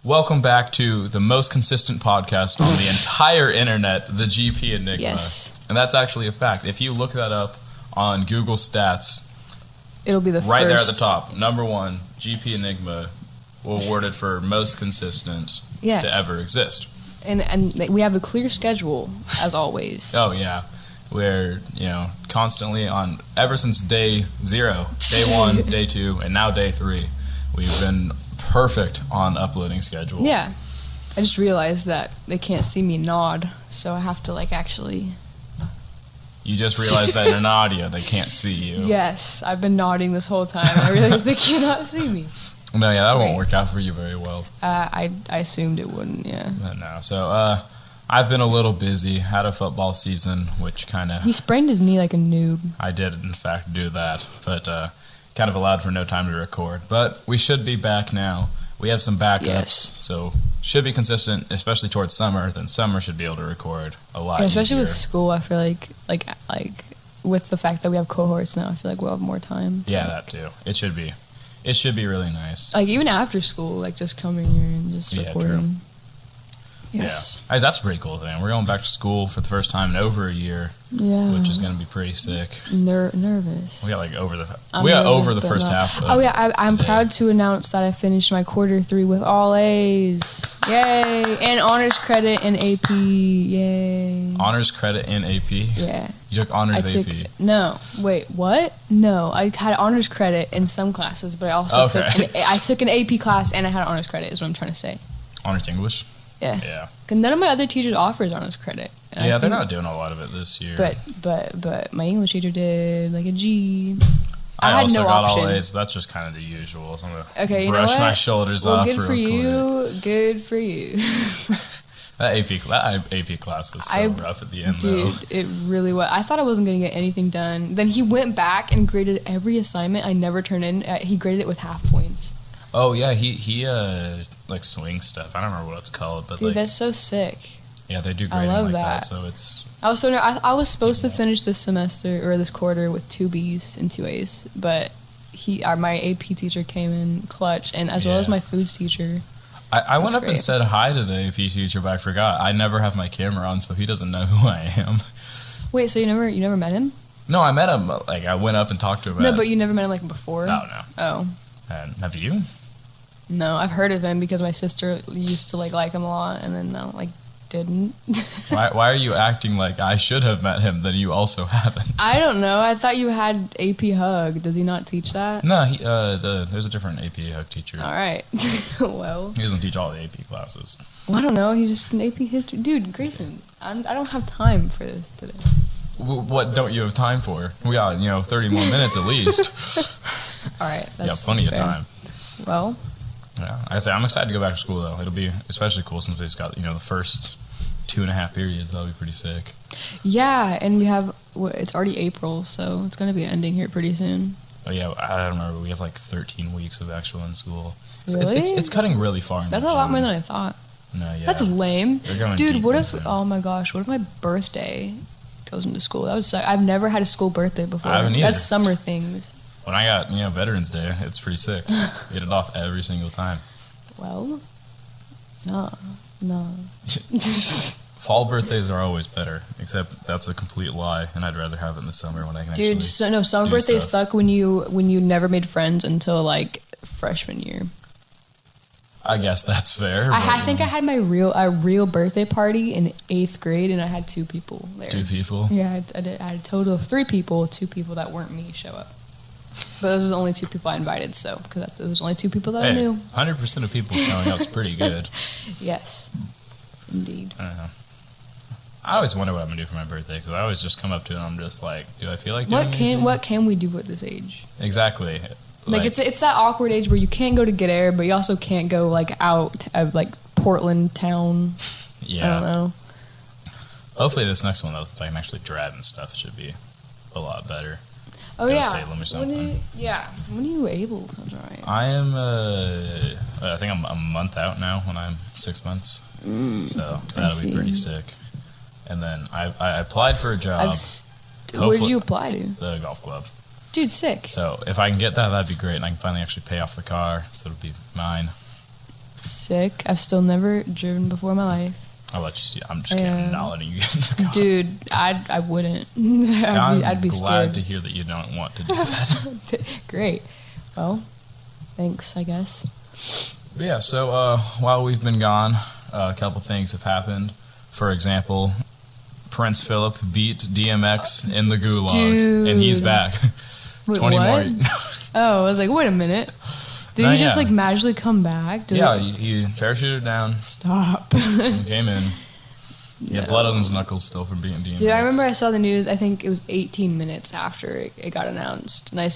Welcome back to the most consistent podcast on the entire internet, the GP Enigma. Yes. And that's actually a fact. If you look that up on Google Stats, it'll be the right first. there at the top. Number one, GP Enigma awarded for most consistent to ever exist. And we have a clear schedule, as always. Oh, yeah. We're, constantly on, ever since day 0, day 1, day 2, and now day 3, we've been perfect on uploading schedule. Yeah. I just realized that they can't see me nod, so I have to, actually... You just realized that in an audio, they can't see you. Yes, I've been nodding this whole time, and I realized they cannot see me. No, yeah, that won't work out for you very well. I assumed it wouldn't, yeah. No, so, I've been a little busy, had a football season, which kind of... He sprained his knee like a noob. I did, in fact, do that, but kind of allowed for no time to record. But we should be back now. We have some backups, so should be consistent, especially towards summer. Then summer should be able to record a lot especially easier. with school, I feel like with the fact that we have cohorts now, I feel like we'll have more time. Yeah, that too. It should be really nice. Even after school, just coming here and just recording. True. Yes. Yeah. That's a pretty cool thing. We're going back to school for the first time in over a year. Yeah. Which is going to be pretty sick. Nervous. We got over the first half. I'm proud to announce that I finished my quarter 3 with all A's. Yay! And honors credit and AP. Yay! Honors credit and AP? Yeah. You took honors AP? No. Wait, what? No, I had honors credit in some classes, but I also took an AP class and I had honors credit is what I'm trying to say. Honors English? Yeah. Yeah. Because none of my other teachers offers honors credit. Yeah, they're not doing a lot of it this year. But my English teacher did a G. I had also no got option. all A's, but that's just kind of the usual. So I'm Okay, you know brush what? my shoulders off good real for you. quick. Good for you. That AP class was so rough at the end, though. Dude, it really was. I thought I wasn't going to get anything done. Then he went back and graded every assignment I never turned in. He graded it with half points. Oh, yeah, he swing stuff. I don't remember what it's called, but dude, that's so sick. Yeah, they do grading like that. So it's... I was supposed to finish this semester or this quarter with 2 B's and 2 A's, but my AP teacher came in clutch, and as well as my foods teacher. I went up and said hi to the AP teacher, but I forgot. I never have my camera on, so he doesn't know who I am. Wait, so you never met him? No, I met him. I went up and talked to him. No, but you never met him before? No. Oh. And have you? No, I've heard of him because my sister used to like him a lot, and then didn't. Why are you acting like I should have met him, then you also haven't? I don't know. I thought you had AP Hug. Does he not teach that? No, there's a different AP Hug teacher. All right. Well. He doesn't teach all the AP classes. Well, I don't know. He's just an AP history. Dude, Grayson, I don't have time for this today. What don't you have time for? We got, 30 more minutes at least. All right. That's plenty of time. Well. Yeah, I'm excited to go back to school, though. It'll be especially cool since we just got, the first 2.5 periods. That'll be pretty sick. Yeah, and we have, it's already April, so it's going to be ending here pretty soon. Oh, yeah, I don't remember. We have 13 weeks of actual in school. Really? It's cutting really far. That's a lot more than I thought. No, yeah. That's lame. Dude, what if, oh my gosh, what if my birthday goes into school? That would suck. I've never had a school birthday before. I haven't either. That's summer things. When I got, Veterans Day, it's pretty sick. Get it off every single time. Well, no. Fall birthdays are always better, except that's a complete lie, and I'd rather have it in the summer when I can actually summer birthdays suck when you never made friends until freshman year. I guess that's fair. I think I had a real birthday party in 8th grade, and I had 2 people there. 2 people? Yeah, I had a total of 3 people. 2 people that weren't me show up. But those are the only 2 people I invited, because those are only 2 people that I knew. 100% of people showing up is pretty good. Yes, indeed. I don't know. I always wonder what I'm going to do for my birthday, because I always just come up to it and I'm just like, do I feel like doing anything? What can we do at this age? Exactly. It's that awkward age where you can't go to Get Air, but you also can't go out of Portland town. Yeah. I don't know. Hopefully this next one, though, since I can actually drive and stuff, should be a lot better. Oh, yeah. Salem or something. When are you able to drive? I am, I think I'm a month out now when I'm 6 months. So that'll be pretty sick. And then I applied for a job. Where did you apply to? The golf club. Dude, sick. So if I can get that, that'd be great. And I can finally actually pay off the car. So it'll be mine. Sick. I've still never driven before in my life. I'll let you see. I'm just kidding. Not letting you get in the car. Dude, I wouldn't. I'd be glad scared. to hear that you don't want to do that. Great. Well, thanks, I guess. Yeah, so while we've been gone, a couple things have happened. For example, Prince Philip beat DMX in the gulag, and he's back. Wait, 20 what? more. Oh, I was like, wait a minute. Did he just like magically come back? He parachuted down. Stop. And came in. He had blood on his knuckles still from being DMX. Dude, I remember I saw the news, I think it was 18 minutes after it got announced. And I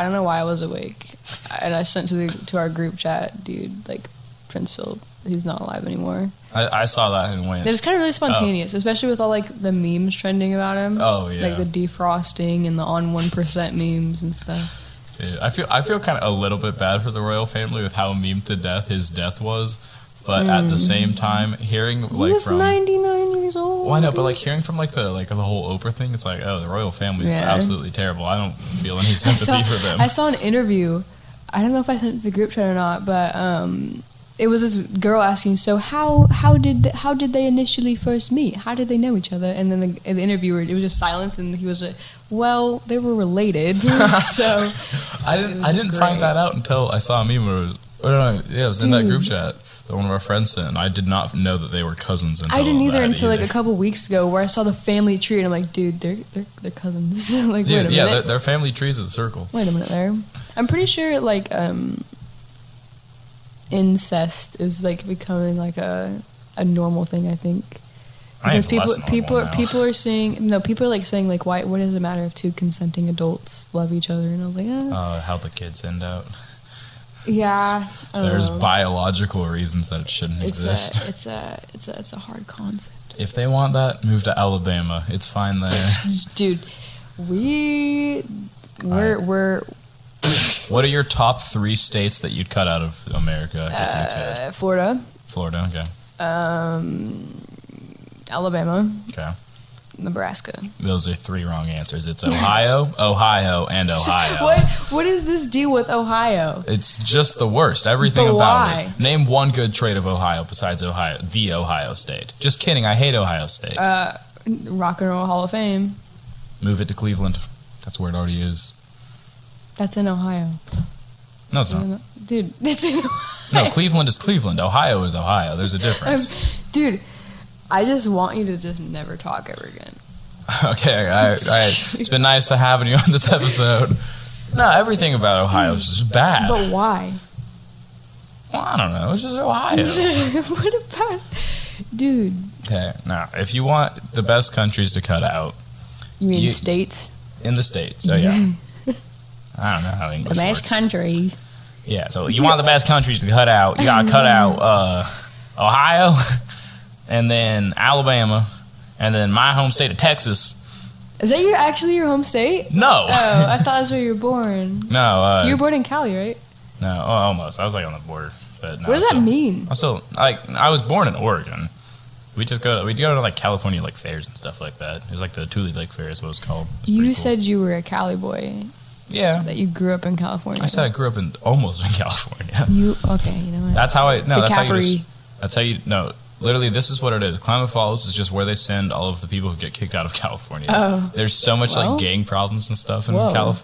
don't know why I was awake. And I sent to our group chat, dude, like, Prince Philip, he's not alive anymore. I saw that and went. It was kind of really spontaneous, especially with all, like, the memes trending about him. Oh, yeah. Like the defrosting and the on 1% memes and stuff. Dude, I feel kind of a little bit bad for the royal family with how meme to death his death was. But at the same time, hearing like he was from 99 years old. Well, I know, but like hearing from like the whole Oprah thing, it's like, oh, the royal family is absolutely terrible. I don't feel any sympathy for them. I saw an interview. I don't know if I sent it to the group chat or not, but it was this girl asking, so how did they initially first meet? How did they know each other? And then the interviewer, it was just silence, and he was like, well, they were related. So I didn't find that out until I saw a meme where it was in that group chat that one of our friends sent, and I did not know that they were cousins until I didn't either until like a couple weeks ago, where I saw the family tree, and I'm like, dude, they're cousins. Like, dude, wait a minute. yeah, their family tree's a circle. Wait a minute there. I'm pretty sure like incest is like becoming like a normal thing, I think. Because people are saying people are like saying like, why, what does it matter if two consenting adults love each other? And I was like, how the kids end out. Yeah, there's biological reasons that it shouldn't exist. It's a hard concept. If they want that, move to Alabama. It's fine there. Dude, we're What are your top 3 states that you'd cut out of America if you could? Florida, okay. Alabama. Okay. Nebraska. Those are 3 wrong answers. It's Ohio, Ohio, and Ohio. What does this deal with Ohio? It's just the worst. Everything but about why? it. Name one good trait of Ohio besides Ohio, the Ohio State. Just kidding. I hate Ohio State. Rock and Roll Hall of Fame. Move it to Cleveland. That's where it already is. That's in Ohio. No, it's not. Dude, it's in Ohio. No, Cleveland is Cleveland. Ohio is Ohio. There's a difference. Dude, I just want you to just never talk ever again. Okay, all right. It's been nice to having you on this episode. No, everything about Ohio is just bad. But why? Well, I don't know. It's just Ohio. What about... Dude. Okay, now, if you want the best countries to cut out... You mean states? In the states, I don't know how English works. The best countries. Yeah, so you want the best countries to cut out, you gotta cut out Ohio, and then Alabama, and then my home state of Texas. Is that actually your home state? No. Oh, I thought that's where you were born. No. You were born in Cali, right? No, almost. I was like on the border. But no, what does that mean? I was born in Oregon. We go to like California like fairs and stuff like that. It was like the Tule Lake Fair is what it's called. You said you were a Cali boy. Yeah. That you grew up in California. I said I grew up almost in California. You know what? That's how No. Literally, this is what it is. Klamath Falls is just where they send all of the people who get kicked out of California. Oh. There's so much like gang problems and stuff in Klamath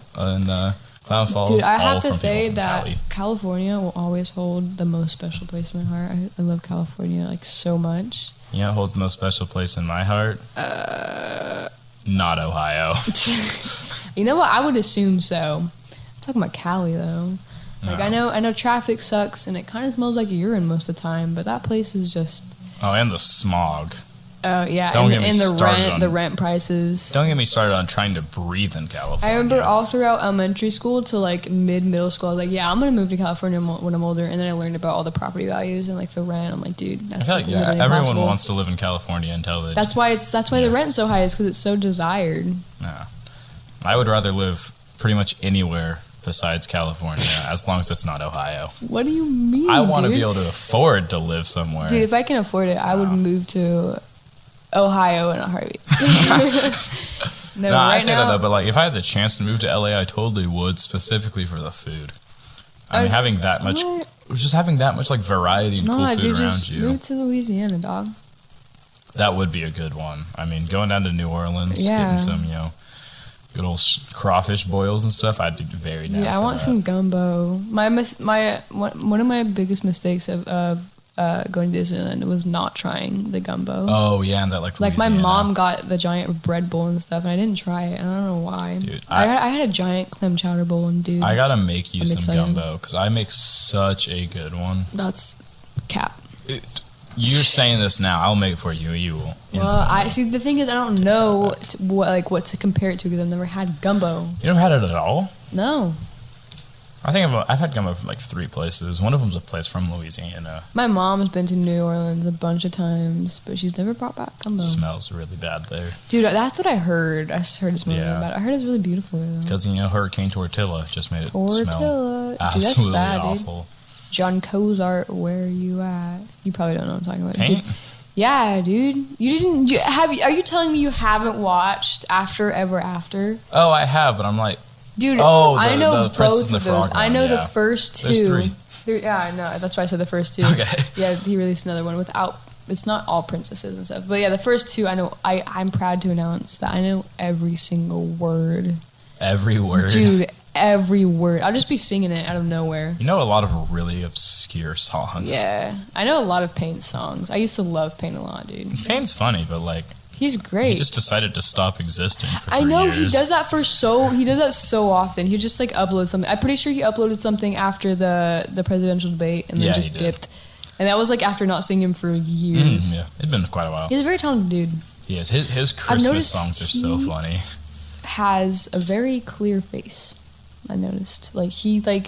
Falls. Dude, I have to say that California will always hold the most special place in my heart. I love California like so much. Yeah, it holds the most special place in my heart. Not Ohio. You know what? I would assume so. I'm talking about Cali though. Like no. I know traffic sucks and it kind of smells like urine most of the time, but that place is just. Oh, and the smog. Oh yeah, and the rent prices. Don't get me started on trying to breathe in California. I remember all throughout elementary school to like middle school, I was like, yeah, I'm gonna move to California when I'm older. And then I learned about all the property values and like the rent. I'm like, dude, that's I feel like everyone wants to live in California until they. That's why the rent's so high. Is because it's so desired. No, I would rather live pretty much anywhere besides California, as long as it's not Ohio. What do you mean? I want to be able to afford to live somewhere. Dude, if I can afford it, I would move to Ohio in a heartbeat. I say that though, but like if I had the chance to move to LA, I totally would, specifically for the food. I mean, having that much, just having that much like variety and cool food around you. Move to Louisiana, dog. That would be a good one. I mean, going down to New Orleans, getting some, good old crawfish boils and stuff. I'd be very down. Yeah, I want some gumbo. One of my biggest mistakes of going to Disneyland was not trying the gumbo. Oh yeah, and that like my mom got the giant bread bowl and stuff, and I didn't try it. And I don't know why. Dude, I had a giant clam chowder bowl, and dude, I gotta make you some gumbo because I make such a good one. That's cap. You're saying this now. I'll make it for you. You will. Well, I see. The thing is, I don't know what to compare it to because I've never had gumbo. You never had it at all? No. I think I've had gumbo from like 3 places. One of them's a place from Louisiana. My mom has been to New Orleans a bunch of times, but she's never brought back gumbo. It smells really bad there. Dude, that's what I heard. I heard it smells really bad. I heard it's really beautiful there. Because, Hurricane Tortilla just made it smell absolutely awful. Dude. John Cozart, where are you at? You probably don't know what I'm talking about. Paint? Dude, yeah, dude. Are you telling me you haven't watched After Ever After? Oh, I have, but I'm like... Dude, I know the both of those. I know the first 2. There's 3. Yeah, I know. That's why I said the first 2. Okay. Yeah, he released another one without... It's not all princesses and stuff. But yeah, the first 2, I know... I'm proud to announce that I know every single word. Every word? Dude, every word. I'll just be singing it out of nowhere. You know a lot of really obscure songs. Yeah. I know a lot of Paint songs. I used to love Paint a lot, dude. Paint's funny, but like... He's great. He just decided to stop existing for 3 years. I know, years. he does that so often. He just like uploads something. I'm pretty sure he uploaded something after the presidential debate and then just dipped. And that was like after not seeing him for years. Yeah, it's been quite a while. He's a very talented dude. He is. His Christmas songs are so funny. Has a very clear face. I noticed, like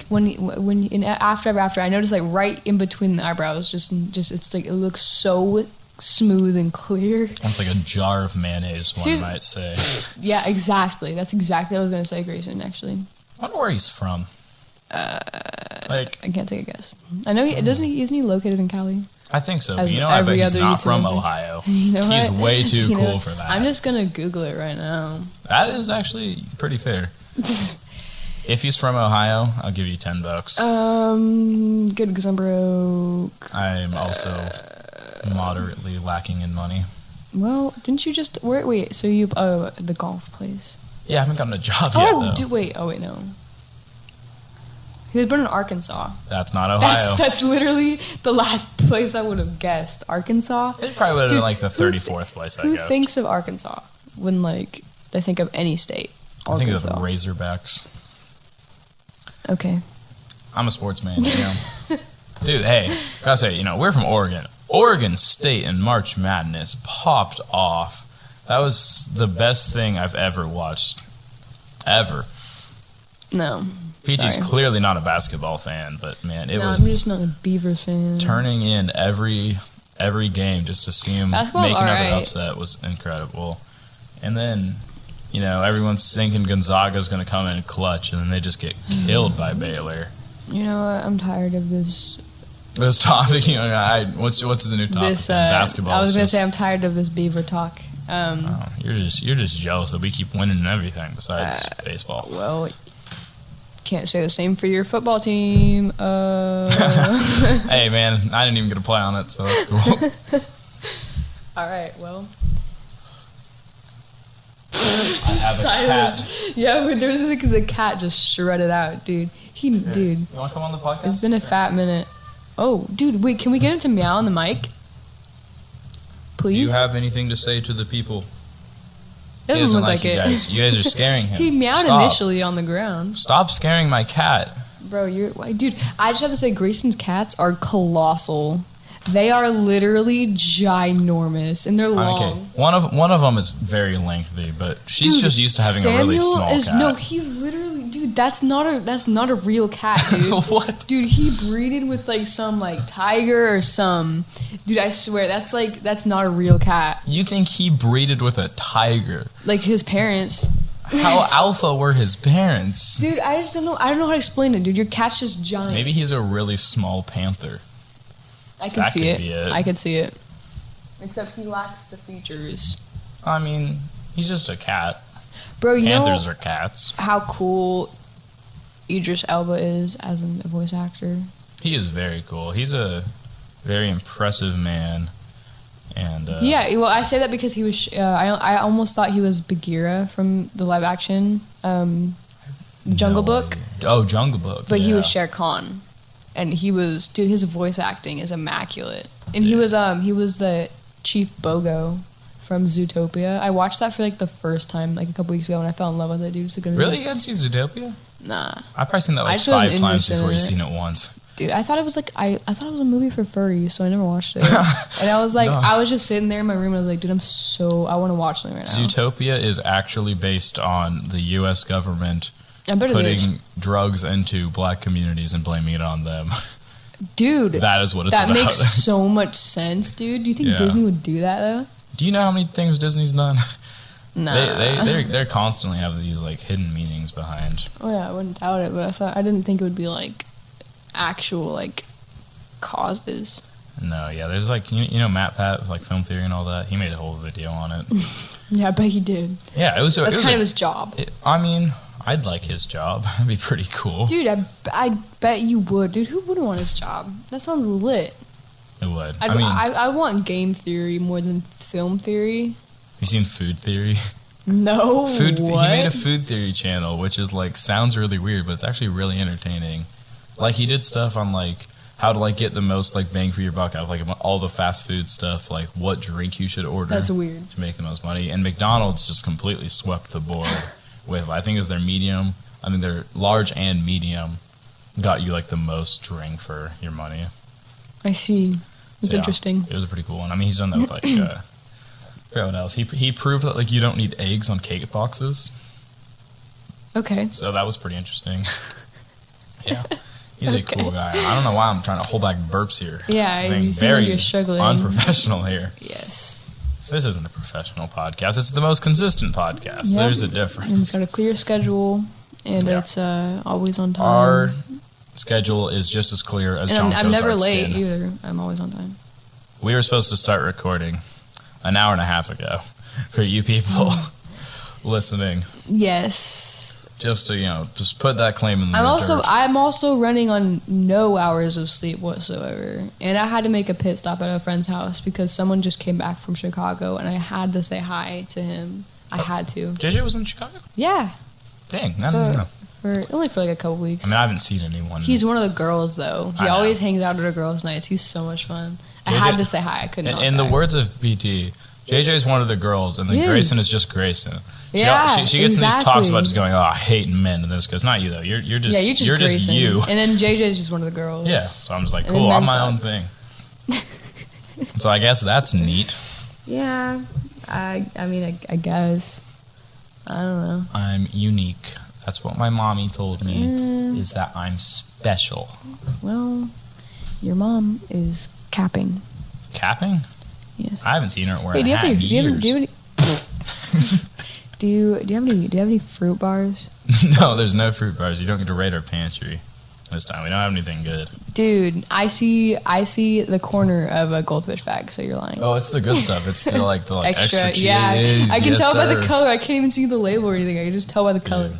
when in after I noticed like right in between the eyebrows, just it's like it looks so smooth and clear. Almost like a jar of mayonnaise, one might say. Yeah, exactly. That's exactly what I was gonna say, Grayson. Actually, I wonder where he's from. I can't take a guess. I know isn't he located in Cali? I think so. But I bet he's not from Ohio. He's way too cool for that. I'm just gonna Google it right now. That is actually pretty fair. If he's from Ohio, I'll give you $10. Good, because I'm broke. I'm also moderately lacking in money. Well, didn't you just wait? So the golf place? Yeah, I haven't gotten a job yet. No. He was born in Arkansas. That's not Ohio. That's literally the last place I would have guessed. Arkansas? It probably would have been like the 34th place I guessed. Who thinks of Arkansas when they think of any state? Arkansas. I think of the Razorbacks. Okay. I'm a sportsman, Dude, hey, gotta say, we're from Oregon. Oregon State in March Madness popped off. That was the best thing I've ever watched. Ever. No. PG's clearly not a basketball fan, but man, it was... I'm just not a Beavers fan. Turning in every game just to see him make another upset was incredible. And then, everyone's thinking Gonzaga's going to come in clutch, and then they just get killed by Baylor. You know what? I'm tired of this. This topic, what's the new topic? Basketball. I was going to say I'm tired of this Beaver talk. You're just jealous that we keep winning and everything besides baseball. Well, can't say the same for your football team. Hey, man, I didn't even get a play on it, so that's cool. All right, well. I have a cat. Yeah, there's a cat just shredded out, dude. Dude. You want to come on the podcast? It's been a fat minute. Oh, dude, wait, can we get him to meow on the mic? Please? Do you have anything to say to the people? Doesn't look like you it. Guys. You guys are scaring him. He meowed initially on the ground. Stop scaring my cat. Bro, dude, I just have to say, Grayson's cats are colossal. They are literally ginormous, and they're long. Okay. One of them is very lengthy, but she's just used to having a really small cat. No, he's literally, dude. That's not a real cat, dude. What? Dude, he breeded with some tiger or some. Dude, I swear that's not a real cat. You think he breeded with a tiger? Like his parents. How alpha were his parents? Dude, I just don't know. I don't know how to explain it, dude. Your cat's just giant. Maybe he's a really small panther. I can see it. I could see it. Except he lacks the features. I mean, he's just a cat. Bro, Panthers are cats. How cool Idris Elba is as a voice actor. He is very cool. He's a very impressive man. And yeah, well, I say that because he was. I almost thought he was Bagheera from the live action Jungle Book. Oh, Jungle Book. But he was Shere Khan, and he was his voice acting is immaculate. And he was the Chief Bogo from Zootopia. I watched that for like the first time like a couple weeks ago, and I fell in love with it, dude. It's a good Really? movie. You hadn't seen Zootopia? Nah. I've probably seen that like 5 times before you've seen it once. Dude, I thought it was like I thought it was a movie for furries, so I never watched it. And I was like, No. I was just sitting there in my room, and I was like, dude, I want to watch something right now. Zootopia is actually based on the U.S. government putting drugs into black communities and blaming it on them. Dude, that is what it's that about. makes so much sense, dude. Do you think Disney would do that though? Do you know how many things Disney's done? Nah. They're constantly have these like hidden meanings behind. Oh yeah, I wouldn't doubt it, but I didn't think it would be like actual like causes. No, yeah, there's like you know Matt Pat like film theory and all that. He made a whole video on it. Yeah, I bet he did. Yeah, That's kind of his job. I mean, I'd like his job. That'd be pretty cool. Dude, I bet you would. Dude, who wouldn't want his job? That sounds lit. It would. I want game theory more than film theory. You seen Food Theory? No. He made a food theory channel, which is like sounds really weird, but it's actually really entertaining. Like he did stuff on like how to like get the most like bang for your buck out of like all the fast food stuff, like what drink you should order. That's weird. To make the most money. And McDonald's just completely swept the board with I think it was their medium. I mean their large and medium got you like the most drink for your money. I see. It's interesting. It was a pretty cool one. I mean he's done that with like I forgot what else. He proved that like you don't need eggs on cake boxes. Okay. So that was pretty interesting. Yeah. He's a cool guy. I don't know why I'm trying to hold back burps here. Yeah, you seem like you're struggling. Unprofessional here. Yes. This isn't a professional podcast. It's the most consistent podcast. Yep. There's a difference. And it's got a clear schedule, and it's always on time. Our schedule is just as clear as John I'm never late skin. either. I'm always on time. We were supposed to start recording an hour and a half ago for you people listening. Yes. Just to, just put that claim in the dirt. I'm also running on no hours of sleep whatsoever. And I had to make a pit stop at a friend's house because someone just came back from Chicago and I had to say hi to him. I had to. JJ was in Chicago? Yeah. Dang, I didn't know. Only for like a couple weeks. I mean, I haven't seen anyone. He's one of the girls, though. He always hangs out at our girls' nights. He's so much fun. I had to say hi. I couldn't. In the words of BT, JJ is one of the girls, and then Grayson is just Grayson. She gets in these talks about just going, I hate men, and this goes, not you though. You're just you. And then JJ is just one of the girls. Yeah. So I'm just like, cool. I'm my own thing. So I guess that's neat. Yeah. I mean, I guess. I don't know. I'm unique. That's what my mommy told me. Is that I'm special. Well, your mom is capping. Capping? Yes. I haven't seen her wear a hat in years. Do you have any fruit bars? No, there's no fruit bars. You don't get to raid our pantry this time. We don't have anything good. Dude, I see the corner of a goldfish bag, so you're lying. Oh, it's the good stuff. It's the extra cheese. Yeah, I can tell by the color. I can't even see the label or anything. I can just tell by the color.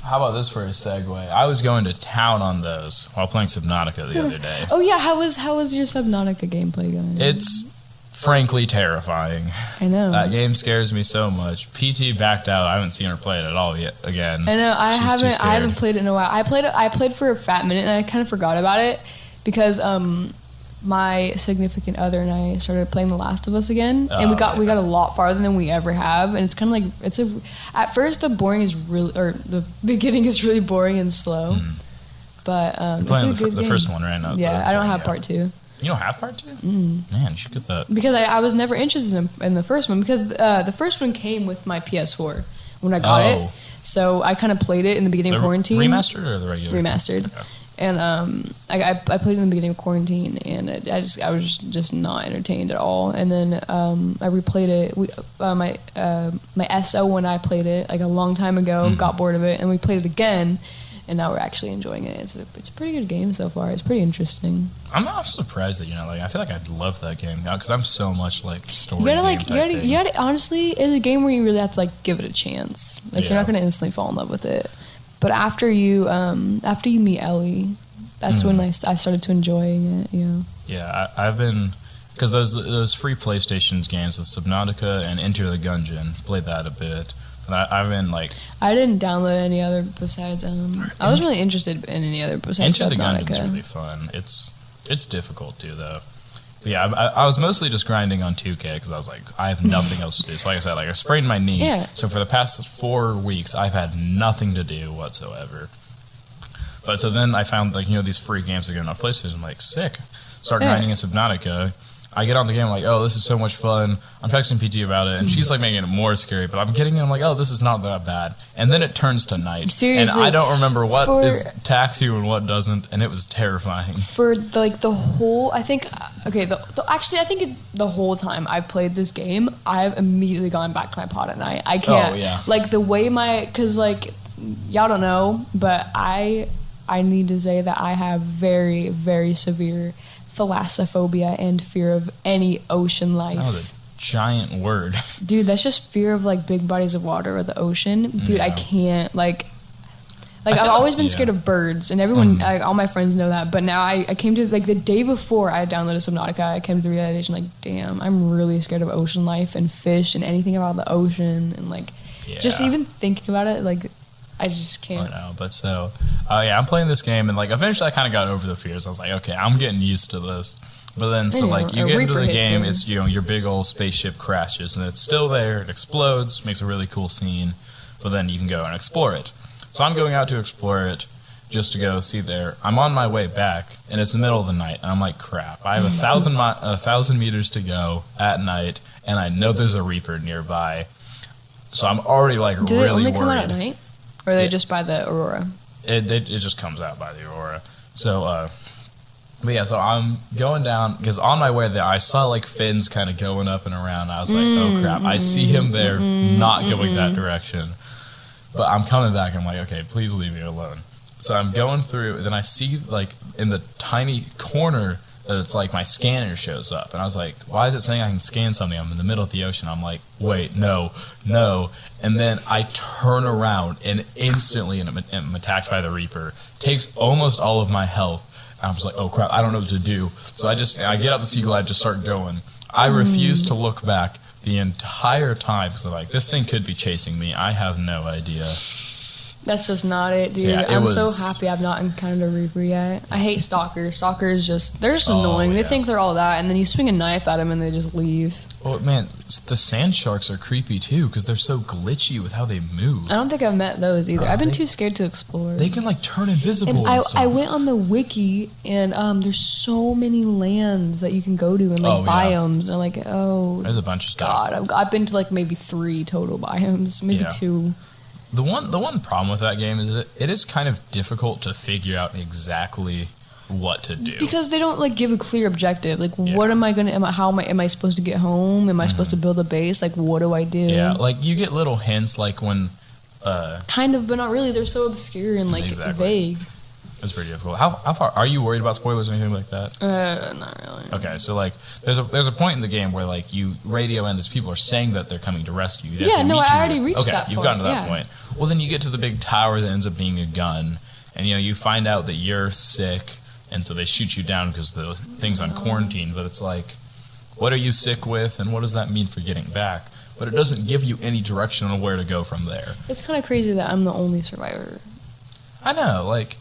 How about this for a segue? I was going to town on those while playing Subnautica the other day. Oh yeah, how was your Subnautica gameplay going? It's frankly terrifying. I know. That game scares me so much. PT backed out. I haven't seen her play it at all yet again. I know. I haven't played it in a while. I played for a fat minute and I kind of forgot about it because my significant other and I started playing The Last of Us again, and we got a lot farther than we ever have, and it's kind of like at first the beginning is really boring and slow, but it's a good game. The first one right now. Yeah, I don't have part 2. You don't have part 2? Man, you should get that. Because I was never interested in the first one because the first one came with my PS4 when I got it, so I kind of played it in the beginning of quarantine. Remastered or the regular? Remastered. Okay. And I played it in the beginning of quarantine, and I was just not entertained at all. And then I replayed it. My SO when I played it like a long time ago got bored of it, and we played it again, and now we're actually enjoying it. It's a pretty good game so far. It's pretty interesting. I'm surprised that I feel like I'd love that game now because I'm so much like story. You gotta honestly, it's a game where you really have to like give it a chance. Like you're not gonna instantly fall in love with it. But after you meet Ellie, that's when I started to enjoying it. You know. Yeah, I've been, because those free PlayStation games, the Subnautica and Enter the Gungeon, played that a bit. But I've been like, I didn't download any other besides. I was really interested in any other besides Enter the Subnautica. Gungeon's really fun. It's difficult too though. But yeah, I was mostly just grinding on 2K because I was like, I have nothing else to do. So like I said, like I sprained my knee. Yeah. So for the past 4 weeks, I've had nothing to do whatsoever. But so then I found like, you know, these free games again on PlayStation. I'm like, sick. Start grinding in Subnautica. I get on the game like, oh, this is so much fun. I'm texting PT about it, and she's like making it more scary. But I'm getting it. I'm like, oh, this is not that bad. And then it turns to night, Seriously, and I don't remember what is tax you and what doesn't, and it was terrifying. For the whole, I think, okay, the whole time I've played this game, I've immediately gone back to my pod at night. I can't, like the way because like y'all don't know, but I need to say that I have very, very severe thalassophobia and fear of any ocean life. Oh, the giant word. Dude, that's just fear of like big bodies of water or the ocean. Dude, I can't like I've always been scared of birds, and everyone, all my friends know that. But now I came to like the day before I downloaded Subnautica, I came to the realization like, damn, I'm really scared of ocean life and fish and anything about the ocean, and like just even thinking about it, like I just can't. I know, but so, I'm playing this game, and like eventually I kind of got over the fears. I was like, okay, I'm getting used to this. But then, so like you get into the game, it's your big old spaceship crashes, and it's still there. It explodes, makes a really cool scene. But then you can go and explore it. So I'm going out to explore it, just to go see there. I'm on my way back, and it's the middle of the night, and I'm like, crap. I have 1,000 meters to go at night, and I know there's a Reaper nearby. So I'm already like really worried. Do they only come out at night? Or are they just by the aurora? It just comes out by the aurora. So, but yeah, so I'm going down, because on my way there, I saw like fins kind of going up and around. I was like, oh crap, I see him there, not going that direction. But I'm coming back, and I'm like, okay, please leave me alone. So I'm going through, and then I see like in the tiny corner that it's like my scanner shows up. And I was like, why is it saying I can scan something? I'm in the middle of the ocean. I'm like, wait, no. And then I turn around, and instantly I'm attacked by the Reaper. Takes almost all of my health. And I was like, oh crap, I don't know what to do. So I get out the Sea Glide, just start going. I refuse to look back the entire time, because I'm like, this thing could be chasing me. I have no idea. That's just not it, dude. So I'm so happy I've not encountered a Reaper yet. I hate stalkers. Stalkers they're just annoying. Yeah. They think they're all that, and then you swing a knife at them and they just leave. Well, man, the sand sharks are creepy too, because they're so glitchy with how they move. I don't think I've met those either. I've been too scared to explore. They can like turn invisible. And I went on the wiki, and there's so many lands that you can go to and like biomes. And like, there's a bunch of stuff. God, I've been to like maybe 3 total biomes, maybe 2. The one problem with that game is it is kind of difficult to figure out exactly what to do, because they don't like give a clear objective. Like, what am I gonna? Am I supposed to get home? Am I supposed to build a base? Like, what do I do? Yeah, like you get little hints, like when, kind of, but not really. They're so obscure and like vague. It's pretty difficult. How far are you worried about spoilers or anything like that? Not really. Okay, so like there's a point in the game where like you radio and these people are saying that they're coming to rescue you. I already reached that point. Okay, you've gotten to that point. Well, then you get to the big tower that ends up being a gun, and you find out that you're sick, and so they shoot you down because the thing's on quarantine. But it's like, what are you sick with, and what does that mean for getting back? But it doesn't give you any direction on where to go from there. It's kind of crazy that I'm the only survivor. I know, like.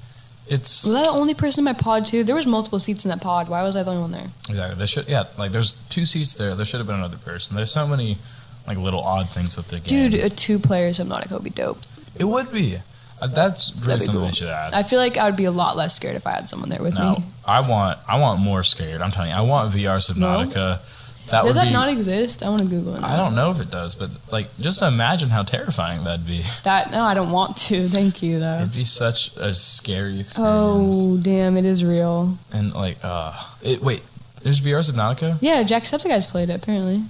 Was I the only person in my pod too? There was multiple seats in that pod. Why was I the only one there? Exactly. There's 2 seats there. There should have been another person. There's so many like little odd things with the game. Dude, a 2-player Subnautica would be dope. It would be. That's really something they should add. I feel like I would be a lot less scared if I had someone there with me. I want more scared. I'm telling you, I want VR Subnautica. No? Does that not exist? I want to Google it. I don't know if it does, but like, just imagine how terrifying that'd be. No, I don't want to. Thank you, though. It'd be such a scary experience. Oh, damn, it is real. And like, wait, there's VR Subnautica? Yeah, Jacksepticeye's played it, apparently.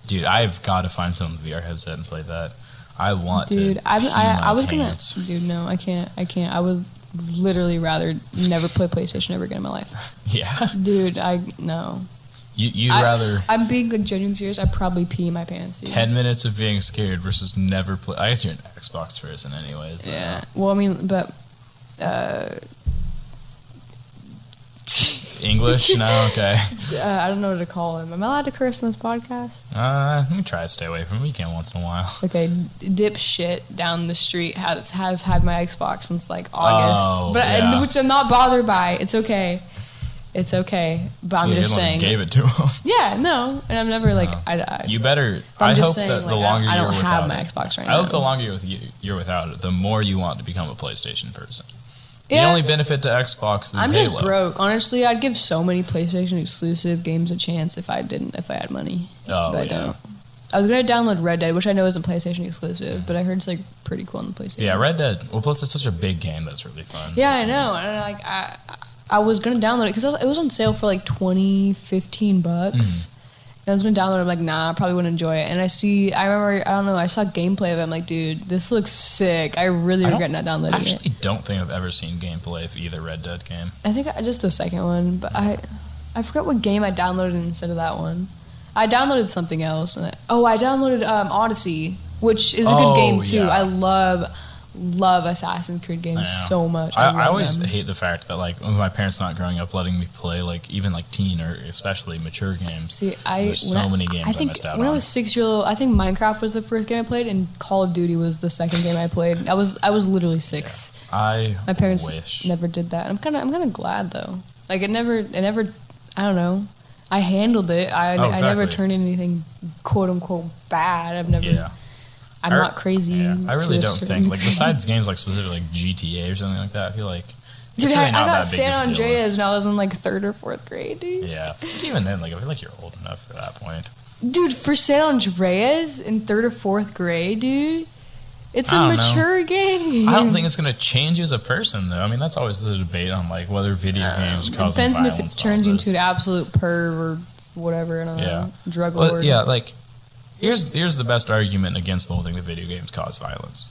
Dude, I've got to find someone with a VR headset and play that. I want to. Dude, I was gonna. Dude, no, I can't. I would literally rather never play PlayStation ever again in my life. Yeah. Dude, no. I'm being like genuine serious. I probably pee in my pants. Dude. 10 minutes of being scared versus never play. I guess you're an Xbox person, anyways. Yeah. Well, I mean, but. English? No, okay. I don't know what to call him. Am I allowed to curse on this podcast? Let me try to stay away from it. We can once in a while. Okay, dipshit down the street has had my Xbox since like August, which I'm not bothered by. It's okay. It's okay, but I'm just saying. Gave it to him. Yeah, no, and I'm never like. You better. I hope that the longer I don't you're have without my it, Xbox right now. I hope the longer you're without it, the more you want to become a PlayStation person. Yeah. The only benefit to Xbox is I'm Halo. just broke. Honestly, I'd give so many PlayStation exclusive games a chance if I had money. Oh, but I don't. I was gonna download Red Dead, which I know isn't PlayStation exclusive, but I heard it's like pretty cool on the PlayStation. Yeah, Red Dead. Well, plus it's such a big game that's really fun. Yeah, I know. And I was gonna download it because it was on sale for like $15. And I was gonna download it. I'm like, nah, I probably wouldn't enjoy it. And I saw gameplay of it. I'm like, dude, this looks sick. I really regret not downloading it. I actually don't think I've ever seen gameplay of either Red Dead game. I think just the second one, but I forgot what game I downloaded instead of that one. I downloaded something else. I downloaded Odyssey, which is a good game too. Yeah. I love Assassin's Creed games so much. I always hate the fact that like with my parents not growing up letting me play like even like teen or especially mature games. See, there's so many games I missed out on. When I was 6 years old, I think Minecraft was the first game I played, and Call of Duty was the second game I played. I was literally 6. Yeah. My parents never did that. I'm kind of glad though. Like it never. I don't know. I handled it. I never turned in anything quote unquote bad. I've never. Yeah. I'm not crazy. Yeah, I really don't think like besides games like specifically like GTA or something like that. I feel like dude, really I got San Andreas when I was in like 3rd or 4th grade, dude. Yeah, even then, like I feel like you're old enough for that point. Dude, for San Andreas in 3rd or 4th grade, dude, it's a mature game. I don't think it's gonna change you as a person, though. I mean, that's always the debate on like whether video games cause violence. Depends on if it turns you into an absolute perv or whatever. I don't know, drug lord. Well, yeah, like. Here's the best argument against the whole thing that video games cause violence.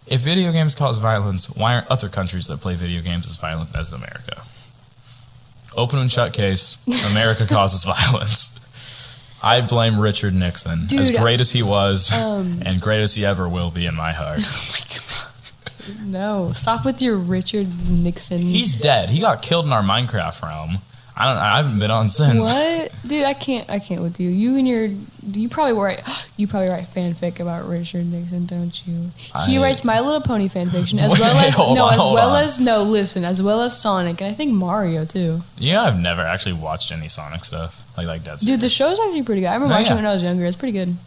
If video games cause violence, why aren't other countries that play video games as violent as America? Open and shut case, America causes violence. I blame Richard Nixon. Dude, as great as he was, and great as he ever will be in my heart. Oh my God. No, stop with your Richard Nixon. He's dead. He got killed in our Minecraft realm. I haven't been on since. What? Dude, I can't with you. You probably write fanfic about Richard Nixon, don't you? He writes My Little Pony fanfiction as well as Sonic and I think Mario too. Yeah, I've never actually watched any Sonic stuff like Dead Serious. Dude, the show's actually pretty good. I remember watching it when I was younger. It's pretty good.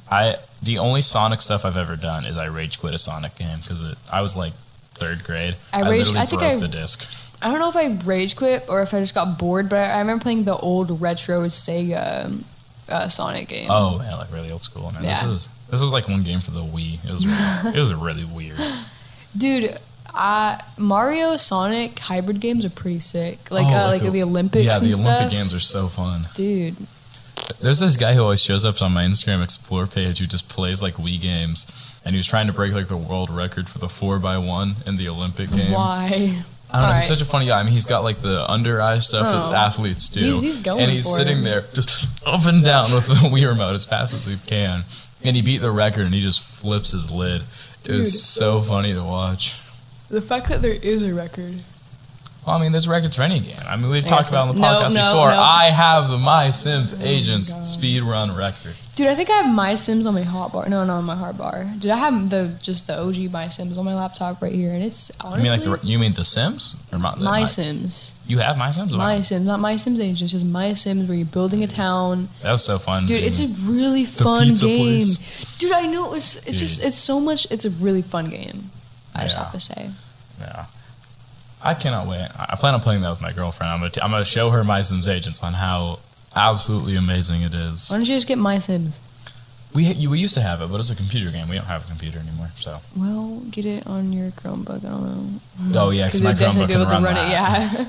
The only Sonic stuff I've ever done is I rage quit a Sonic game because I was like 3rd grade. I literally broke the disc. I don't know if I rage quit or if I just got bored, but I remember playing the old retro Sega Sonic game. Oh, yeah, like really old school. Man, yeah. This was like one game for the Wii. It was really weird. Dude, Mario Sonic hybrid games are pretty sick. Like the Olympics. Yeah, the Olympic stuff. Games are so fun, dude. There's this guy who always shows up on my Instagram Explore page who just plays like Wii games, and he was trying to break like the world record for the 4x1 in the Olympic game. Why? I don't know. He's such a funny guy. I mean, he's got like the under eye stuff that athletes do. He's going and he's sitting there just up and down with the Wii remote as fast as he can. And he beat the record and he just flips his lid. It was so funny to watch. The fact that there is a record. Well, I mean, there's records for any game. I mean, we've talked about it on the podcast before. No. I have the My Sims Agents speedrun record. Dude, I think I have My Sims on my hotbar. No, on my hardbar. Dude, I have the OG My Sims on my laptop right here, and it's honestly. You mean the Sims or not? My Sims. You have My Sims? My Sims, not My Sims Agents. It's just My Sims where you're building a town. That was so fun. Dude, it's a really fun game. Dude, I know it's so much. It's a really fun game. I just have to say. Yeah. I cannot wait. I plan on playing that with my girlfriend. I'm gonna show her My Sims Agents on how absolutely amazing it is. Why don't you just get My Sims? We used to have it, but it's a computer game. We don't have a computer anymore, so. Well, get it on your Chromebook. I don't know. Oh yeah, because my Chromebook can run that. Yeah.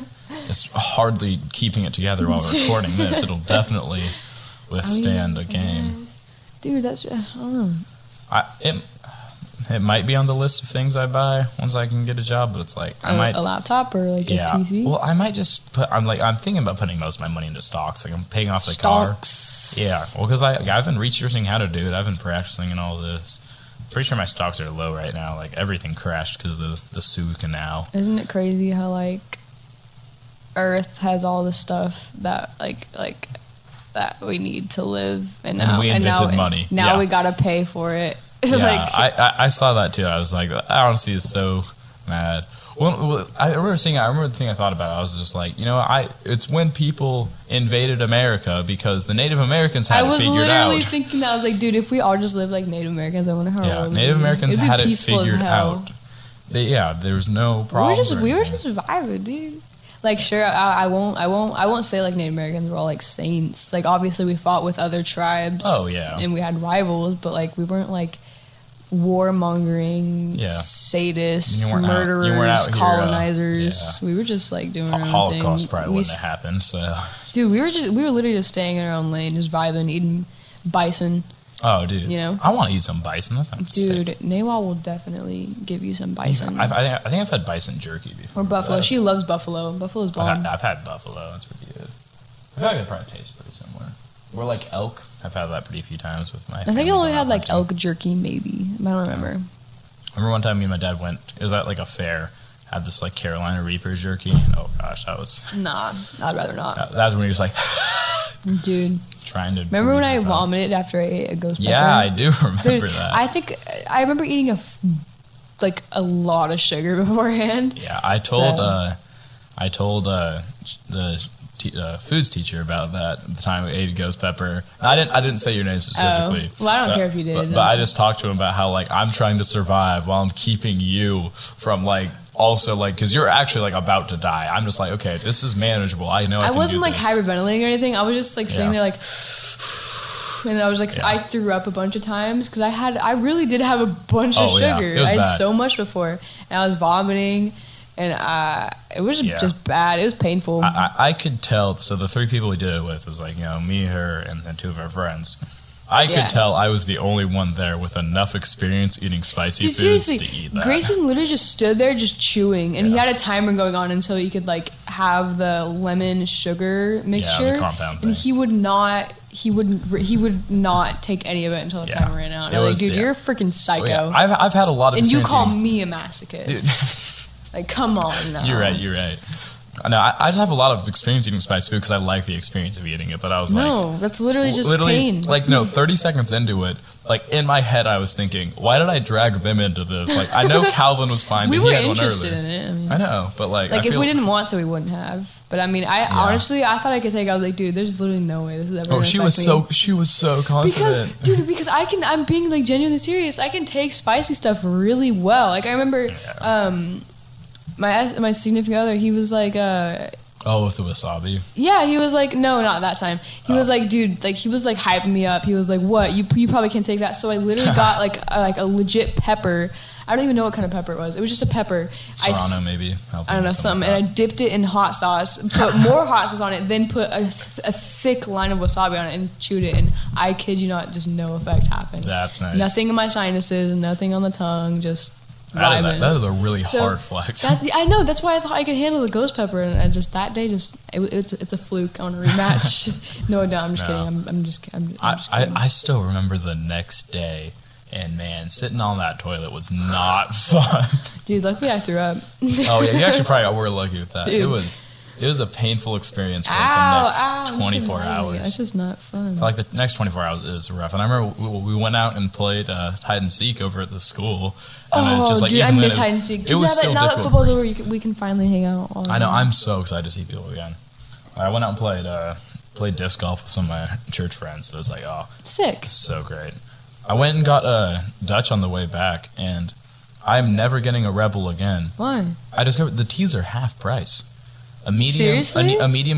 It's hardly keeping it together while we're recording this. It'll definitely withstand a game. Dude, that's I don't know. it might be on the list of things I buy once I can get a job, but it's like I might a laptop or like a PC. Well, I might just put. I'm thinking about putting most of my money into stocks. Like I'm paying off the car. Yeah, well, because I've been researching how to do it. I've been practicing and all this. Pretty sure my stocks are low right now. Like everything crashed because of the Suez Canal. Isn't it crazy how like Earth has all the stuff that like that we need to live, and we invented money. Now we gotta pay for it. It's I saw that too. I was like, I honestly is so mad. Well, I remember the thing I thought about. I was just like, it's when people invaded America because the Native Americans had it figured out. I was literally thinking that. I was like, dude, if we all just lived like Native Americans, I wonder how. Yeah, Native Americans had it figured out. There was no problem. We were just vibing, dude. Like, sure, I won't say like Native Americans were all like saints. Like, obviously, we fought with other tribes. Oh yeah, and we had rivals, but like we weren't like warmongering, sadists, murderers, colonizers. We were just like doing our own Holocaust thing. Probably wouldn't have happened. So, dude, we were literally just staying in our own lane, just vibing, eating bison. Oh, dude, I want to eat some bison. That sounds dude. sick. Nawa will definitely give you some bison. I think I've had bison jerky before. Or buffalo. She loves buffalo. Buffalo's bomb. I've had buffalo. That's pretty good. I feel like it probably tastes pretty similar. Or like elk. I've had that pretty few times with my. I think I only had like elk jerky, maybe. I don't remember. I remember one time me and my dad went. It was at like a fair. Had this like Carolina Reaper jerky. And, oh gosh, that was. Nah, I'd rather not. That was when you're just like. Dude. Trying to. Remember when I vomited after I ate a ghost pepper? Yeah, I do remember that. I think I remember eating a lot of sugar beforehand. Yeah, I told the foods teacher about that at the time we ate a ghost pepper. I didn't say your name specifically. Well, I don't care if you did. But I just talked to him about how like I'm trying to survive while I'm keeping you from like. Also, like, because you're actually like about to die. I'm just like, okay, this is manageable. I know I can wasn't do like this. hyperventilating or anything. I was just like sitting there like, and I was like, I threw up a bunch of times because I really did have a bunch of sugar. I had so much before, and I was vomiting, and it was just bad. It was painful. I could tell. So the three people we did it with was like me, her, and then two of our friends. I could tell I was the only one there with enough experience eating spicy foods to eat that. Grayson literally just stood there just chewing, and he had a timer going on until he could like have the lemon sugar mixture. Yeah, the compound thing. And he would not take any of it until the timer ran out. And like, dude, you're a freaking psycho. Oh, yeah. I've had a lot of experience. And you call me a masochist. Like, come on now. You're right. No, I just have a lot of experience eating spicy food because I like the experience of eating it. But I was no, that's literally just pain. Like, no, 30 seconds into it, like in my head, I was thinking, why did I drag them into this? Like, I know Calvin was fine, but he had one earlier. We were interested in it. I know, but like if we didn't want to, we wouldn't have. But I mean, honestly, I thought I could take. I was like, dude, there's literally no way this is ever. She was so confident. Because I'm being like genuinely serious. I can take spicy stuff really well. Like I remember, my significant other, he was like, with the wasabi. Yeah, he was like, no, not that time. He was like, dude, like he was like hyping me up. He was like, what? You probably can't take that. So I literally got like a legit pepper. I don't even know what kind of pepper it was. It was just a pepper. Serrano, maybe. I don't know, something. And I dipped it in hot sauce, put more hot sauce on it, then put a thick line of wasabi on it and chewed it. And I kid you not, just no effect happened. That's nice. Nothing in my sinuses, nothing on the tongue, just that is a really hard flex. I know. That's why I thought I could handle the ghost pepper, and I just that day it's a fluke. I want to rematch. No, I'm just kidding. I'm just kidding. I still remember the next day, and man, sitting on that toilet was not fun. Dude, luckily I threw up. Oh yeah, you actually probably were lucky with that. Dude. It was a painful experience for the next 24 hours. That's just not fun. Like the next 24 hours is rough. And I remember we went out and played hide and seek over at the school. And dude, I miss hide and seek. Now that football's over, we can finally hang out. I know. I'm so excited to see people again. I went out and played disc golf with some of my church friends. So it was like, sick. So great. I went and got a Dutch on the way back, and I'm never getting a Rebel again. Why? I discovered the teas are half price. A medium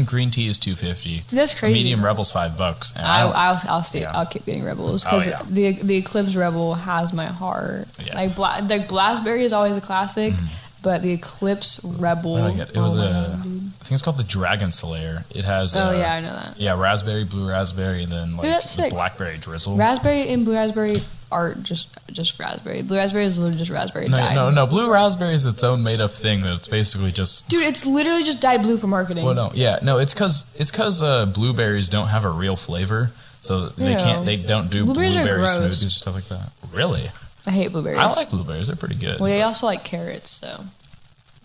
green tea is $2.50. That's crazy. A medium Rebel's $5. And I'll keep getting Rebels because the Eclipse Rebel has my heart. Yeah. Like Blackberry is always a classic, but the Eclipse Rebel. It was think it's called the Dragon Slayer. It has. Oh yeah, I know that. Yeah, raspberry, blue raspberry, and then like that's sick. blackberry drizzle. Raspberry and blue raspberry are just raspberry. Blue raspberry is literally just raspberry dyed. No. Blue raspberry is its own made up thing that it's basically just. Dude, it's literally just dyed blue for marketing. Well, no, yeah, no, it's because blueberries don't have a real flavor, so they don't do blueberry smoothies and stuff like that. Really? I hate blueberries. I like blueberries; they're pretty good. Well, I also like carrots, so.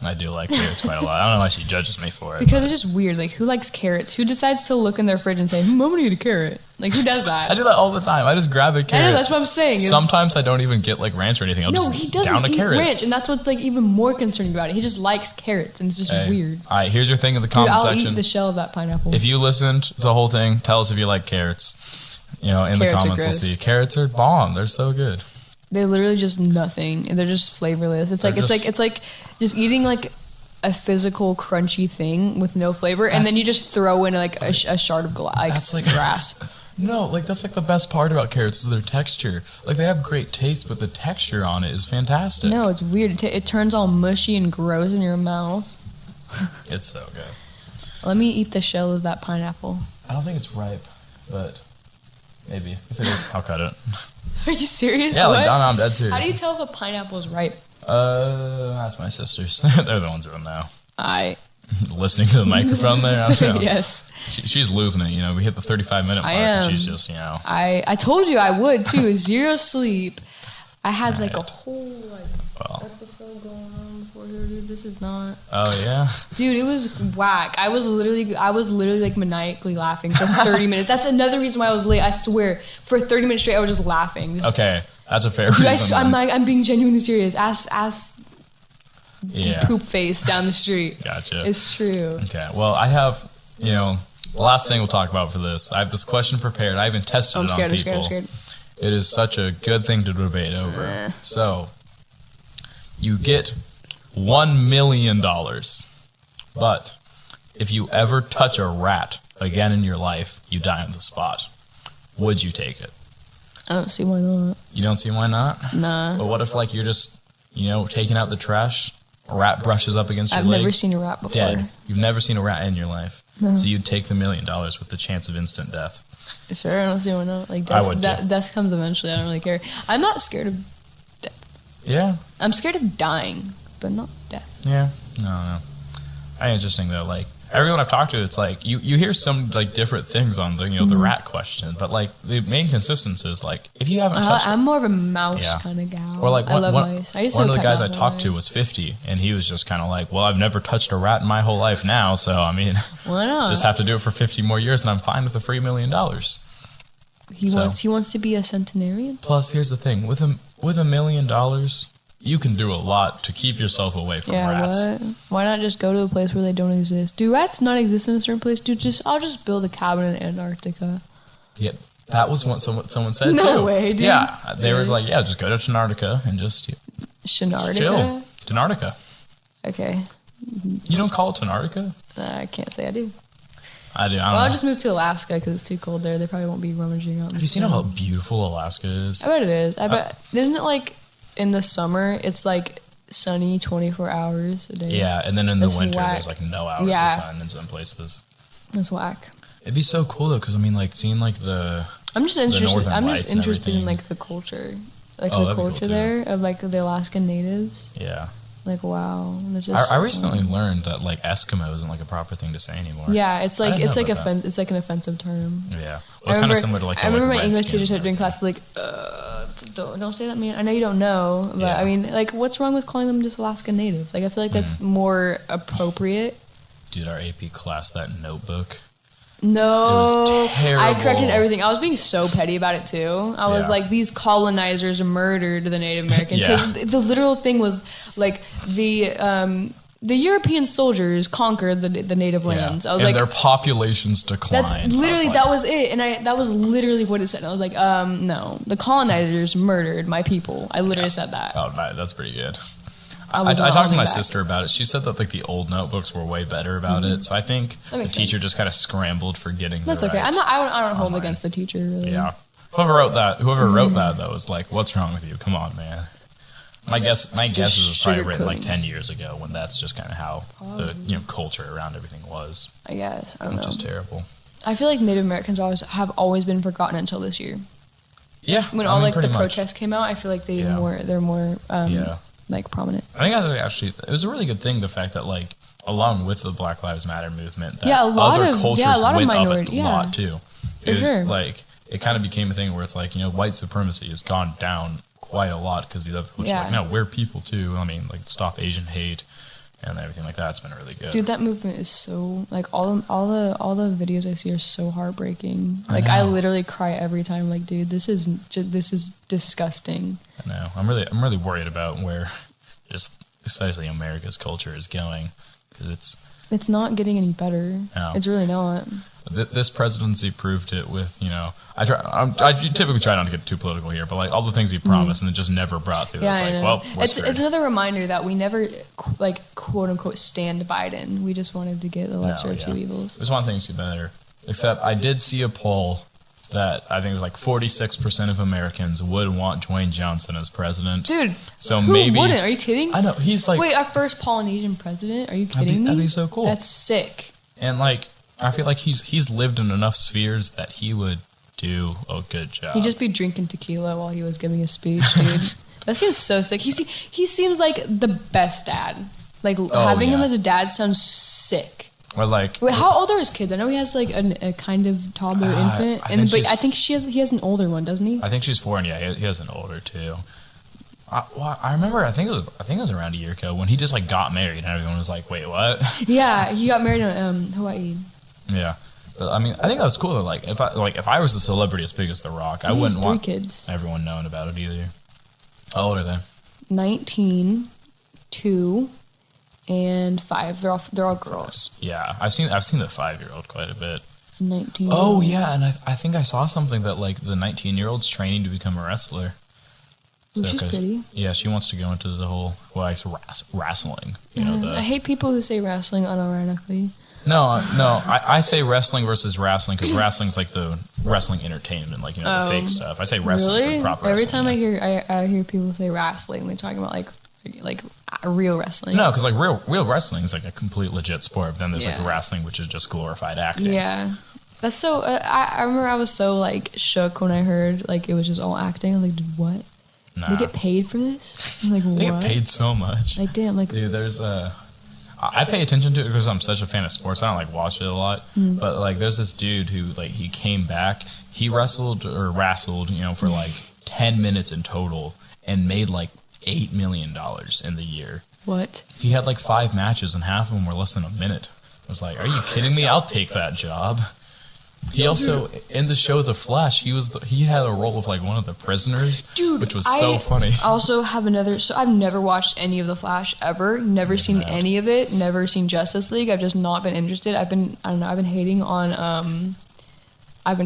I do like carrots quite a lot. I don't know why she judges me for it. Because it's just weird. Like, who likes carrots? Who decides to look in their fridge and say, I'm going to eat a carrot? Like, who does that? I do that all the time. I just grab a carrot. I know, that's what I'm saying. Sometimes I don't even get, like, ranch or anything. I'll just he doesn't down a eat carrot. ranch, and that's what's, like, even more concerning about it. He just likes carrots, and it's just weird. All right, here's your thing in the comment section. I'll eat the shell of that pineapple. If you listened to the whole thing, tell us if you like carrots. You know, in the comments, we'll see. Carrots are bomb. They're so good. They're literally just nothing. They're just flavorless. It's like just eating, like, a physical crunchy thing with no flavor, and then you just throw in like a shard of grass. No, like that's like the best part about carrots is their texture. Like they have great taste, but the texture on it is fantastic. No, it's weird. It turns all mushy and gross in your mouth. It's so good. Let me eat the shell of that pineapple. I don't think it's ripe, but maybe if it is, I'll cut it. Are you serious? Yeah, like I'm dead serious. How do you tell if a pineapple is ripe? Ask my sisters. They're the ones that know. Listening to the microphone there? I don't know. Yes. She's losing it, you know. We hit the 35-minute mark, and she's just, you know. I told you I would, too. 0 sleep. I had, like, a whole, episode going on before here, dude. This is not... Oh, yeah? Dude, it was whack. I was literally, like, maniacally laughing for 30 minutes. That's another reason why I was late. I swear. For 30 minutes straight, I was just laughing. Okay. That's a fair reason. I'm being genuinely serious. Ask poop face down the street. Gotcha. It's true. Okay. Well, I have, the last thing we'll talk about for this. I have this question prepared. I even tested it on people. I'm scared. It is such a good thing to debate over. So, you get $1 million, but if you ever touch a rat again in your life, you die on the spot. Would you take it? I don't see why not. You don't see why not? Nah. But what if, like, you're just, taking out the trash, a rat brushes up against your leg? I've never seen a rat before. Dead. You've never seen a rat in your life. No. So you'd take the $1 million with the chance of instant death. Sure, I don't see why not. Like, death, I would too. Death comes eventually. I don't really care. I'm not scared of death. Yeah. I'm scared of dying, but not death. Yeah. No. Interesting, though. Like, everyone I've talked to, it's like you hear some like different things on the the rat question, but like the main consistency is like if you haven't touched I'm more of a mouse kind of gal. Or like I love mice. One of the guys I talked to was 50, and he was just kind of like, well, I've never touched a rat in my whole life now, so I mean, why not? Just have to do it for 50 more years, and I'm fine with the free $1 million. He wants to be a centenarian. Plus, here's the thing: with $1 million, you can do a lot to keep yourself away from rats. What? Why not just go to a place where they don't exist? Do rats not exist in a certain place? Dude, I'll just build a cabin in Antarctica. Yeah, that was what someone said too. No way, dude. Yeah, they were like, yeah, just go to Antarctica and just chill. Antarctica. Okay. You don't call it Antarctica? I can't say I do. I do. I'll just move to Alaska because it's too cold there. They probably won't be rummaging out. Have you seen how beautiful Alaska is? I bet it is. I bet. Isn't it like in the summer, it's like sunny 24 hours a day? Yeah, and then in the winter, there's like no hours of sun in some places. That's whack. It'd be so cool though, because I mean, like seeing like the. I'm just interested in like the culture, like the culture there of like the Alaskan natives. Yeah. Like wow. I recently learned that like Eskimo isn't like a proper thing to say anymore. Yeah, it's like it's like an offensive term. Yeah, well, it's kind of similar to like. I remember my English teacher said during class like, don't say that, man. I know you don't know, but I mean, like, what's wrong with calling them just Alaskan Native? Like, I feel like that's more appropriate. Dude, our AP class, that notebook. No, it was terrible. I corrected everything. I was being so petty about it too. I was like, these colonizers murdered the Native Americans because the literal thing was like the European soldiers conquered the native lands. I was like, their populations declined. That's literally that was it, and that was literally what it said. And I was like, no, the colonizers murdered my people. I literally said that. Oh, that's pretty good. I talked to my sister about it. She said that like the old notebooks were way better about it. So I think the teacher just kind of scrambled for getting. That's okay. I don't hold against the teacher. Really. Yeah. Whoever wrote that though was like, "What's wrong with you? Come on, man." My guess is it's probably written like sugarcoating. 10 years ago when that's just kind of how the culture around everything was. I guess. I don't know. Which is terrible. I feel like Native Americans have always been forgotten until this year. Yeah. When all like the protests came out, I feel like they're more like prominent. I think actually it was a really good thing, the fact that like along with the Black Lives Matter movement, that a lot other of cultures a lot of went minority, up a lot too. For sure. Like it kind of became a thing where it's like, white supremacy has gone down quite a lot because these other cultures are like, no, we're people too. I mean, like stop Asian hate and everything like that. It's been really good. Dude, that movement is so like all the videos I see are so heartbreaking. Like I literally cry every time. Like, dude, this is disgusting. I know. I'm really worried about where just especially America's culture is going, because it's not getting any better. No. It's really not. This presidency proved it with, I typically try not to get too political here, but like all the things he promised and then just never brought through. Yeah, it's like, well, it's another reminder that we never like quote unquote stand Biden. We just wanted to get the lesser of two evils. There's one thing to see better, except I did see a poll that I think it was like 46% of Americans would want Dwayne Johnson as president. Dude, so who maybe wouldn't? Are you kidding? I know, he's like, wait, our first Polynesian president? Are you kidding me? That'd be so cool. That's sick. And like, I feel like he's lived in enough spheres that he would do a good job. He'd just be drinking tequila while he was giving a speech, dude. That seems so sick. He seems like the best dad. Like having him as a dad sounds sick. Or like, wait, how old are his kids? I know he has like a kind of toddler infant, I think he has an older one, doesn't he? I think she's 4, and he has an older too. I remember. I think it was around a year ago when he just like got married, and everyone was like, "Wait, what?" Yeah, he got married in Hawaii. Yeah, but, I mean, I think that was cool. Like if I was a celebrity as big as The Rock, I wouldn't want kids. Everyone knowing about it either. How old are they? 19, 2, and 5. They're all girls. Yeah, I've seen the 5-year-old quite a bit. 19. Oh yeah, and I think I saw something that like the 19-year-old's training to become a wrestler. So, she's pretty. Yeah, she wants to go into the whole wrestling. I hate people who say wrestling unironically. No, I say wrestling versus wrestling because wrestling's like the wrestling entertainment, like the fake stuff. I say wrestling for proper wrestling. Every time I hear people say wrestling, they're talking about like real wrestling. No, because like real wrestling is like a complete legit sport. But then there's like wrestling, which is just glorified acting. Yeah, that's so. I remember I was so like shook when I heard like it was just all acting. I was like, dude, what? Nah. They get paid for this? I'm like, what? They get paid so much. Like, damn, like, dude, there's I pay attention to it because I'm such a fan of sports. I don't like watch it a lot, but like there's this dude who like he came back. He wrestled, for like 10 minutes in total and made like $8 million in the year. What? He had like 5 matches and half of them were less than a minute. I was like, are you kidding me? I'll take that job. He also, in the show The Flash, he had a role of like one of the prisoners, dude, which was so funny. I also have so I've never watched any of The Flash ever, never seen any of it, never seen Justice League. I've just not been interested. I've been hating on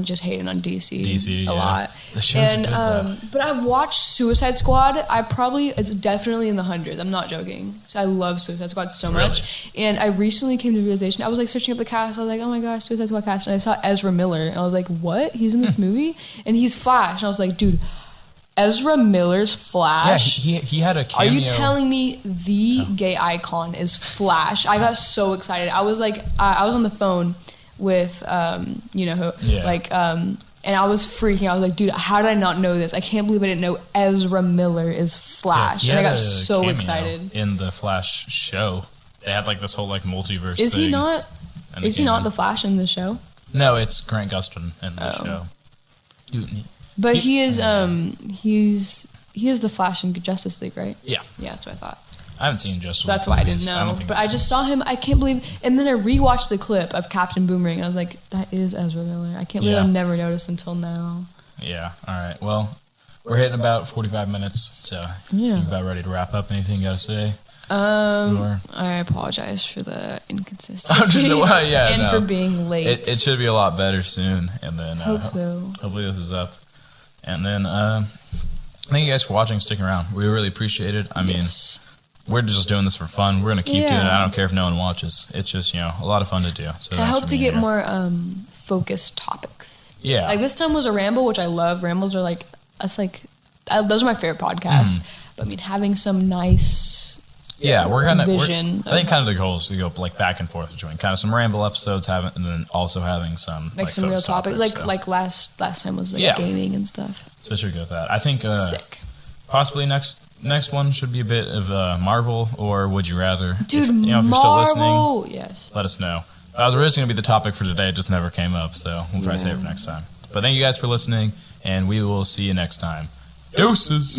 just hating on DC a lot. The show's good, though. But I've watched Suicide Squad. It's definitely in the hundreds. I'm not joking. So I love Suicide Squad so much. And I recently came to the realization, I was like searching up the cast. I was like, oh my gosh, Suicide Squad cast. And I saw Ezra Miller. And I was like, what? He's in this movie? And he's Flash. And I was like, dude, Ezra Miller's Flash? Yeah, he had a cameo. Are you telling me the gay icon is Flash? I got so excited. I was like, I was on the phone with you know who, and I was freaking out. I was like, dude, how did I not know this? I can't believe I didn't know Ezra Miller is Flash. And I got so excited. In the Flash show, they had like this whole like multiverse is thing. He not? Is he not the Flash in the show? No, it's Grant Gustin in the show. Dude, but he is the Flash in Justice League, right? Yeah. Yeah, that's what I thought. I haven't seen Justice League. That's why I didn't know. But I just saw him. I can't believe. And then I rewatched the clip of Captain Boomerang. And I was like, that is Ezra Miller. I can't believe I've never noticed until now. Yeah. All right. Well, we're hitting about 45 minutes, so you're about ready to wrap up. Anything you got to say? I apologize for the inconsistency and for being late. It should be a lot better soon. And then hopefully this is up. And then thank you guys for watching, sticking around. We really appreciate it. I mean, we're just doing this for fun. We're going to keep doing it. I don't care if no one watches. It's just, a lot of fun to do. So I hope to get more focused topics. Yeah. Like this time was a ramble, which I love. Rambles are those are my favorite podcasts. I mean, having some nice. Yeah, I vision. think kind of the goal is to go like back and forth between kind of some ramble episodes, and then also having some like some real topics, like last time was like gaming and stuff. So I should go with that. I think sick. Possibly next one should be a bit of Marvel or Would You Rather. Dude, if you're Marvel, still listening, yes. Let us know. That was originally going to be the topic for today. It just never came up, so we'll probably save it for next time. But thank you guys for listening, and we will see you next time. Deuces!